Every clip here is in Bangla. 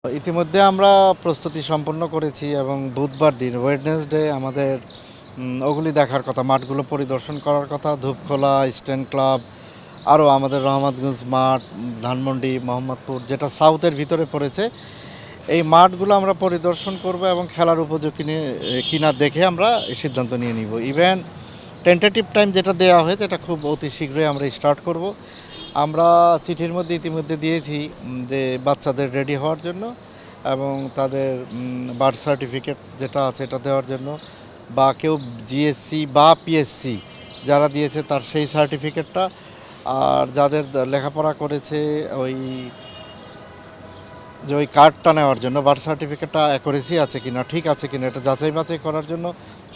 ইতিমধ্যে আমরা প্রস্তুতি সম্পন্ন করেছি এবং বুধবার দিন ওয়েডনেসডে আমাদের ওগুলি দেখার কথা, মাঠগুলো পরিদর্শন করার কথা। ধূপখোলা, ইস্টার্ন ক্লাব, আরও আমাদের রহমতগঞ্জ মাঠ, ধানমন্ডি, মোহাম্মদপুর, যেটা সাউথের ভিতরে পড়েছে, এই মাঠগুলো আমরা পরিদর্শন করব এবং খেলার উপযোগী কিনা দেখে আমরা সিদ্ধান্ত নিয়ে নিব। ইভেন টেন্টেটিভ টাইম যেটা দেওয়া হয়েছে এটা খুব অতি শীঘ্রই আমরা স্টার্ট করব। আমরা চিঠির মধ্যে ইতিমধ্যে দিয়েছি যে বাচ্চাদের রেডি হওয়ার জন্য এবং তাদের বার্থ সার্টিফিকেট যেটা আছে এটা দেওয়ার জন্য, বা কেউ জিএসসি বা পিএসসি যারা দিয়েছে তার সেই সার্টিফিকেটটা, আর যাদের লেখাপড়া করেছে ওই কার্ডটা নেওয়ার জন্য, বার্থ সার্টিফিকেটটা অ্যাকুরেসি আছে কিনা, ঠিক আছে কিনা, এটা যাচাই বাছাই করার জন্য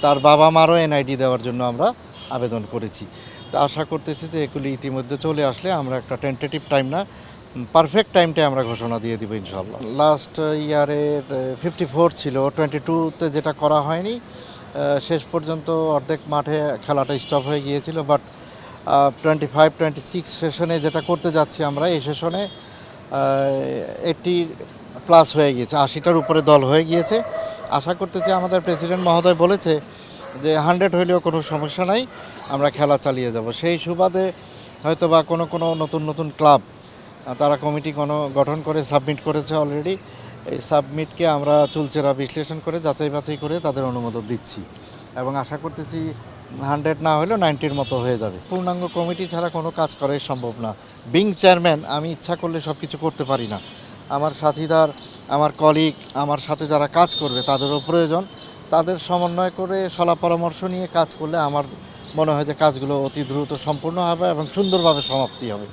তার বাবা মারও এনআইডি দেওয়ার জন্য আমরা আবেদন করেছি। তা আশা করতেছি যে এগুলি ইতিমধ্যে চলে আসলে আমরা একটা টেন্টেটিভ টাইম না, পারফেক্ট টাইমটাই আমরা ঘোষণা দিয়ে দিব ইনশাল্লাহ। লাস্ট ইয়ারের 54 ছিল, 22তে যেটা করা হয়নি, শেষ পর্যন্ত অর্ধেক মাঠে খেলাটা স্টপ হয়ে গিয়েছিল। বাট 25-26 সেশনে যেটা করতে যাচ্ছি আমরা, এই সেশনে 80+ হয়ে গিয়েছে, 80টার উপরে দল হয়ে গিয়েছে। আশা করতেছি, আমাদের প্রেসিডেন্ট মহোদয় বলেছে যে 100 হইলেও কোনো সমস্যা নাই, আমরা খেলা চালিয়ে যাব। সেই সুবাদে হয়তো বা কোনো নতুন ক্লাব তারা কমিটি গঠন করে সাবমিট করেছে অলরেডি। এই সাবমিটকে আমরা চুলচেরা বিশ্লেষণ করে যাচাই বাছাই করে তাদের অনুমোদন দিচ্ছি এবং আশা করতেছি 100 না হলেও 90-র মতো হয়ে যাবে। পূর্ণাঙ্গ কমিটি ছাড়া কোনো কাজ করাই সম্ভব না। বিং চেয়ারম্যান, আমি ইচ্ছা করলে সব কিছু করতে পারি না। আমার সাথীদার, আমার কলিগ, আমার সাথে যারা কাজ করবে তাদেরও প্রয়োজন। তাদের সমন্বয় করে সলা পরামর্শ নিয়ে কাজ করলে আমার মনে হয় যে কাজগুলো অতি দ্রুত সম্পূর্ণ হবে এবং সুন্দরভাবে সমাপ্তি হবে।